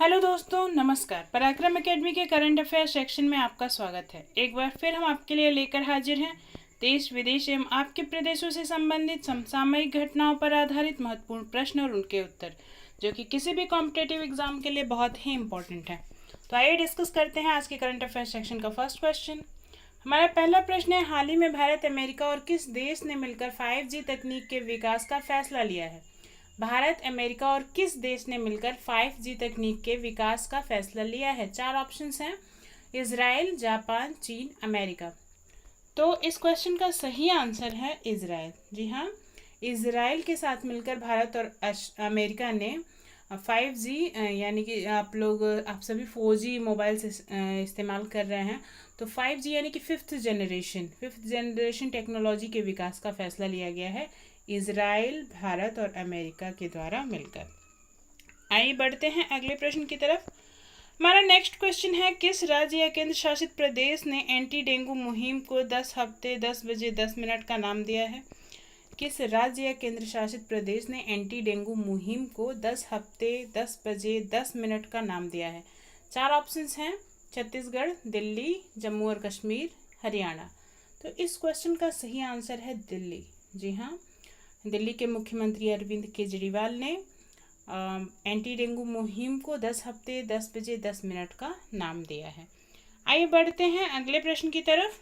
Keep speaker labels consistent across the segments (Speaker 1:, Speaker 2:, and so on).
Speaker 1: Hello दोस्तों, नमस्कार। पराक्रम एकेडमी के करंट अफेयर सेक्शन में आपका स्वागत है। एक बार फिर हम आपके लिए लेकर हाजिर हैं देश विदेश एवं आपके प्रदेशों से संबंधित समसामयिक घटनाओं पर आधारित महत्वपूर्ण प्रश्न और उनके उत्तर, जो कि किसी भी कॉम्पिटेटिव एग्जाम के लिए बहुत ही इंपॉर्टेंट है। तो आइए डिस्कस करते हैं आज के करंट अफेयर सेक्शन का फर्स्ट क्वेश्चन। हमारा पहला प्रश्न है, हाल ही में भारत, अमेरिका और किस देश ने मिलकर 5G तकनीक के विकास का फैसला लिया है? भारत, अमेरिका और किस देश ने मिलकर 5G तकनीक के विकास का फैसला लिया है? चार ऑप्शंस हैं, इजराइल, जापान, चीन, अमेरिका। तो इस क्वेश्चन का सही आंसर है इजराइल। जी हाँ, इजराइल के साथ मिलकर भारत और अमेरिका ने 5G यानी कि आप सभी 4G मोबाइल से इस्तेमाल कर रहे हैं, तो 5G यानी कि फिफ्थ जनरेशन टेक्नोलॉजी के विकास का फैसला लिया गया है इजराइल, भारत और अमेरिका के द्वारा मिलकर। आइए बढ़ते हैं अगले प्रश्न की तरफ। हमारा नेक्स्ट क्वेश्चन है, किस राज्य या केंद्र शासित प्रदेश ने एंटी डेंगू मुहिम को 10 हफ्ते 10 बजे 10 मिनट का नाम दिया है? किस राज्य या केंद्र शासित प्रदेश ने एंटी डेंगू मुहिम को 10 हफ्ते 10 बजे 10 मिनट का नाम दिया है? चार ऑप्शंस हैं, छत्तीसगढ़, दिल्ली, जम्मू और कश्मीर, हरियाणा। तो इस क्वेश्चन का सही आंसर है दिल्ली। जी हाँ, दिल्ली के मुख्यमंत्री अरविंद केजरीवाल ने एंटी डेंगू मुहिम को 10 हफ्ते 10 बजे 10 मिनट का नाम दिया है। आइए बढ़ते हैं अगले प्रश्न की तरफ।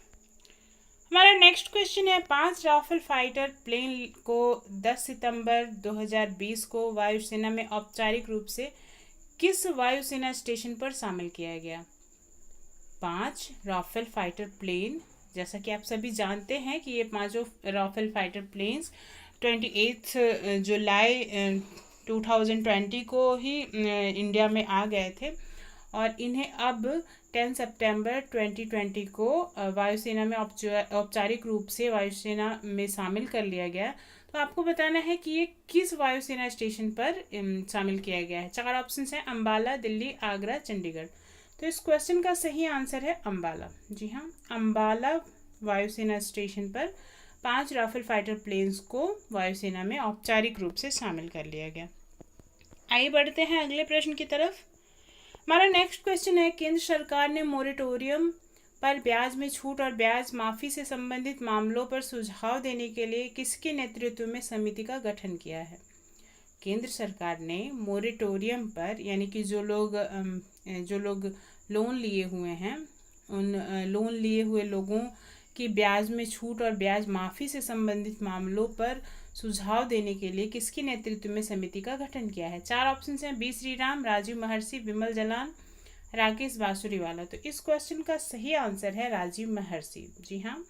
Speaker 1: हमारा नेक्स्ट क्वेश्चन है, 5 राफेल फाइटर प्लेन को 10 सितंबर 2020 को वायुसेना में औपचारिक रूप से किस वायुसेना स्टेशन पर शामिल किया गया? 5 राफेल फाइटर प्लेन, जैसा कि आप सभी जानते हैं कि ये पांचों राफेल फाइटर प्लेन्स 28 जुलाई 2020 को ही इंडिया में आ गए थे और इन्हें अब 10 सितंबर 2020 को वायुसेना में औपचारिक रूप से वायुसेना में शामिल कर लिया गया। तो आपको बताना है कि ये किस वायुसेना स्टेशन पर शामिल किया गया है। चार ऑप्शन हैं, अंबाला, दिल्ली, आगरा, चंडीगढ़। तो इस क्वेश्चन का सही आंसर है अंबाला। जी हाँ, अंबाला वायुसेना स्टेशन पर 5 राफेल फाइटर प्लेन्स को वायुसेना में औपचारिक रूप से शामिल कर लिया गया। आइए बढ़ते हैं अगले प्रश्न की तरफ। हमारा नेक्स्ट क्वेश्चन है, केंद्र सरकार ने मोरेटोरियम पर ब्याज में छूट और ब्याज माफी से संबंधित मामलों पर सुझाव देने के लिए किसके नेतृत्व में समिति का गठन किया है? केंद्र सरकार ने मोरेटोरियम पर, यानी कि जो लोग लोन लिए हुए हैं, उन लोन लिए हुए लोगों की ब्याज में छूट और ब्याज माफ़ी से संबंधित मामलों पर सुझाव देने के लिए किसके नेतृत्व में समिति का गठन किया है? चार ऑप्शन हैं, बी श्रीराम, राजीव महर्षि, विमल जलान, राकेश बांसुरीवाला। तो इस क्वेश्चन का सही आंसर है राजीव महर्षि। जी हाँ,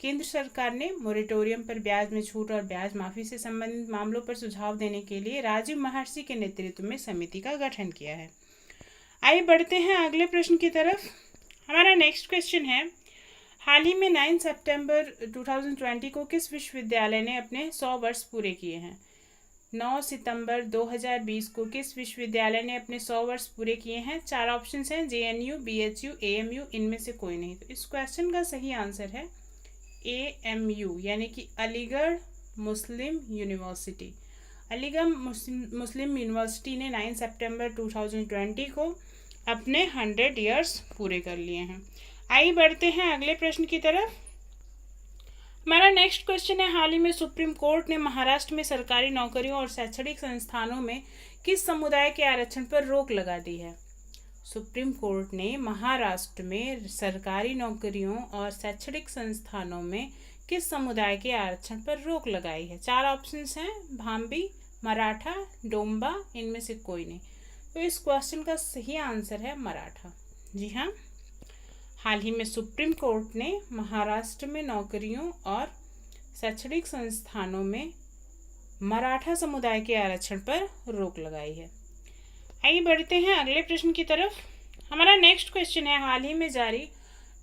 Speaker 1: केंद्र सरकार ने मोरेटोरियम पर ब्याज में छूट और ब्याज माफी से संबंधित मामलों पर सुझाव देने के लिए राजीव महर्षि के नेतृत्व में समिति का गठन किया है। आइए बढ़ते हैं अगले प्रश्न की तरफ। हमारा नेक्स्ट क्वेश्चन है, हाल ही में 9 सितंबर 2020 को किस विश्वविद्यालय ने अपने 100 वर्ष पूरे किए हैं? 9 सितंबर 2020 को किस विश्वविद्यालय ने अपने 100 वर्ष पूरे किए हैं? चार ऑप्शंस हैं, JNU, BHU, AMU, इनमें से कोई नहीं। तो इस क्वेश्चन का सही आंसर है AMU, यानी कि अलीगढ़ मुस्लिम यूनिवर्सिटी। अलीगढ़ मुस्लिम यूनिवर्सिटी ने 9 सितंबर 2020 को अपने 100 ईयर्स पूरे कर लिए हैं। आइए बढ़ते हैं अगले प्रश्न की तरफ। हमारा नेक्स्ट क्वेश्चन है, हाल ही में सुप्रीम कोर्ट ने महाराष्ट्र में सरकारी नौकरियों और शैक्षणिक संस्थानों में किस समुदाय के आरक्षण पर रोक लगा दी है? सुप्रीम कोर्ट ने महाराष्ट्र में सरकारी नौकरियों और शैक्षणिक संस्थानों में किस समुदाय के आरक्षण पर रोक लगाई है? चार ऑप्शंस हैं, भाम्बी, मराठा, डोम्बा, इनमें से कोई नहीं। तो इस क्वेश्चन का सही आंसर है मराठा। जी हाँ, हाल ही में सुप्रीम कोर्ट ने महाराष्ट्र में नौकरियों और शैक्षणिक संस्थानों में मराठा समुदाय के आरक्षण पर रोक लगाई है। आइए बढ़ते हैं अगले प्रश्न की तरफ। हमारा नेक्स्ट क्वेश्चन है, हाल ही में जारी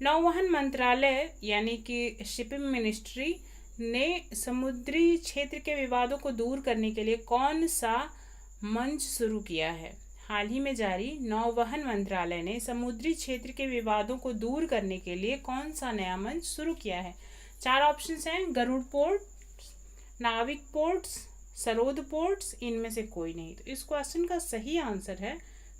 Speaker 1: नौवहन मंत्रालय यानी कि शिपिंग मिनिस्ट्री ने समुद्री क्षेत्र के विवादों को दूर करने के लिए कौन सा मंच शुरू किया है? हाल ही में जारी नौवहन मंत्रालय ने समुद्री क्षेत्र के विवादों को दूर करने के लिए कौन सा नया मंच शुरू किया है? चार ऑप्शंस हैं, गरुड़ पोर्ट, नाविक पोर्ट्स, सरोद पोर्ट्स, इनमें से कोई नहीं। तो इस क्वेश्चन का सही आंसर है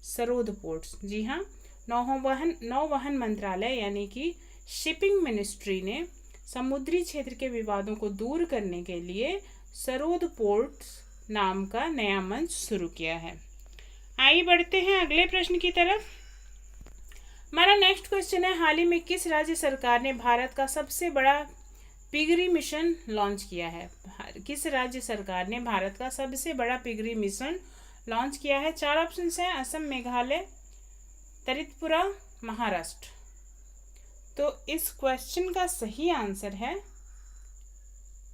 Speaker 1: सरोद पोर्ट्स। जी हाँ, नौवहन मंत्रालय यानी कि शिपिंग मिनिस्ट्री ने समुद्री क्षेत्र के विवादों को दूर करने के लिए सरोद पोर्ट्स नाम का नया मंच शुरू किया है। आइए बढ़ते हैं अगले प्रश्न की तरफ। हमारा नेक्स्ट क्वेश्चन है, हाल ही में किस राज्य सरकार ने भारत का सबसे बड़ा पिगरी मिशन लॉन्च किया है? किस राज्य सरकार ने भारत का सबसे बड़ा पिगरी मिशन लॉन्च किया है? 4 ऑप्शन हैं, असम, मेघालय, त्रिपुरा, महाराष्ट्र। तो इस क्वेश्चन का सही आंसर है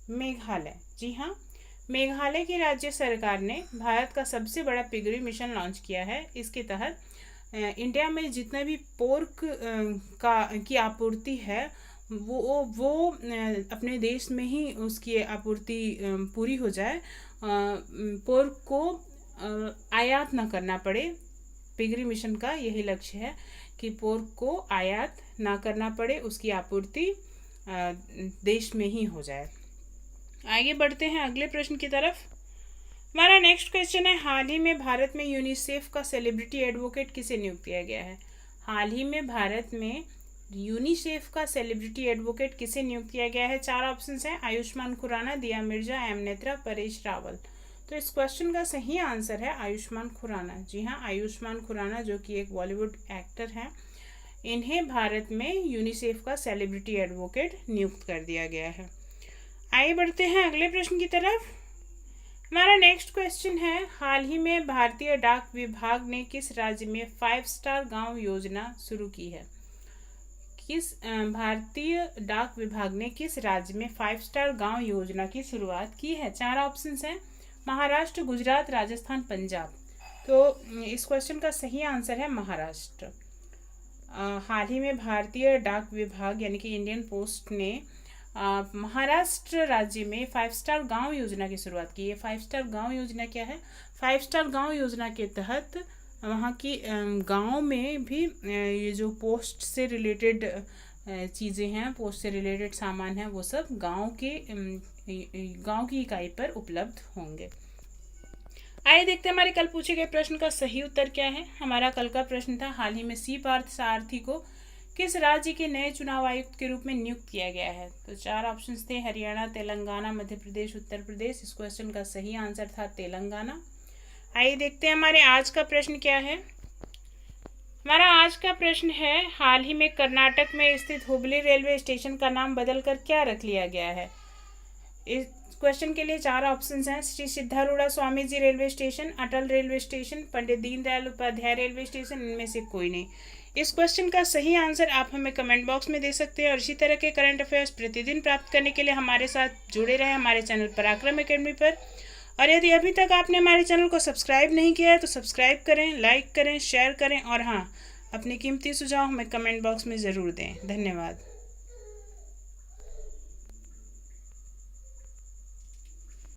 Speaker 1: मेघालय। जी हाँ, मेघालय की राज्य सरकार ने भारत का सबसे बड़ा पिगरी मिशन लॉन्च किया है। इसके तहत इंडिया में जितना भी पोर्क की आपूर्ति है वो अपने देश में ही उसकी आपूर्ति पूरी हो जाए, पोर्क को आयात ना करना पड़े। पिगरी मिशन का यही लक्ष्य है कि पोर्क को आयात ना करना पड़े, उसकी आपूर्ति देश में ही हो जाए। आगे बढ़ते हैं अगले प्रश्न की तरफ। हमारा नेक्स्ट क्वेश्चन है, हाल ही में भारत में यूनिसेफ का सेलिब्रिटी एडवोकेट किसे नियुक्त किया गया है? हाल ही में भारत में यूनिसेफ का सेलिब्रिटी एडवोकेट किसे नियुक्त किया गया है? 4 ऑप्शंस हैं, आयुष्मान खुराना, दिया मिर्जा, एम नेत्रा, परेश रावल। तो इस क्वेश्चन का सही आंसर है आयुष्मान खुराना। जी हाँ, आयुष्मान खुराना जो कि एक बॉलीवुड एक्टर हैं, इन्हें भारत में यूनिसेफ का सेलिब्रिटी एडवोकेट नियुक्त कर दिया गया है। आगे बढ़ते हैं अगले प्रश्न की तरफ। हमारा नेक्स्ट क्वेश्चन है, हाल ही में भारतीय डाक विभाग ने किस राज्य में 5 स्टार गांव योजना शुरू की है? भारतीय डाक विभाग ने किस राज्य में 5 स्टार गांव योजना की शुरुआत की है? 4 ऑप्शंस हैं, महाराष्ट्र, गुजरात, राजस्थान, पंजाब। तो इस क्वेश्चन का सही आंसर है महाराष्ट्र। हाल ही में भारतीय डाक विभाग यानी कि इंडियन पोस्ट ने महाराष्ट्र राज्य में 5 स्टार गांव योजना की शुरुआत की है। 5 स्टार गांव योजना क्या है? 5 स्टार गांव योजना के तहत वहाँ की गांव में भी ये जो पोस्ट से रिलेटेड चीज़ें हैं, पोस्ट से रिलेटेड सामान है, वो सब गांव की इकाई पर उपलब्ध होंगे। आइए देखते हैं हमारे कल पूछे गए प्रश्न का सही उत्तर क्या है। हमारा कल का प्रश्न था, हाल ही में सी पार्थ सारथी को किस राज्य के नए चुनाव आयुक्त के रूप में नियुक्त किया गया है? तो 4 ऑप्शंस थे, हरियाणा, तेलंगाना, मध्य प्रदेश, उत्तर प्रदेश। इस क्वेश्चन का सही आंसर था तेलंगाना। आइए देखते हैं हमारे आज का प्रश्न क्या है। हमारा आज का प्रश्न है, हाल ही में कर्नाटक में स्थित हुबली रेलवे स्टेशन का नाम बदलकर क्या रख लिया गया है? इस क्वेश्चन के लिए 4 ऑप्शंस हैं, श्री सिद्धारूढ़ा स्वामी जी रेलवे स्टेशन, अटल railway station, Pandit Deendayal Upadhyay railway station, इनमें से कोई नहीं। इस क्वेश्चन का सही आंसर आप हमें कमेंट बॉक्स में दे सकते हैं। और इसी तरह के करंट अफेयर्स प्रतिदिन प्राप्त करने के लिए हमारे साथ जुड़े रहें हमारे चैनल पराक्रम एकेडमी पर। और यदि अभी तक आपने हमारे चैनल को सब्सक्राइब नहीं किया है तो सब्सक्राइब करें, लाइक करें, शेयर करें और हाँ, अपने कीमती सुझाव हमें कमेंट बॉक्स में ज़रूर दें। धन्यवाद।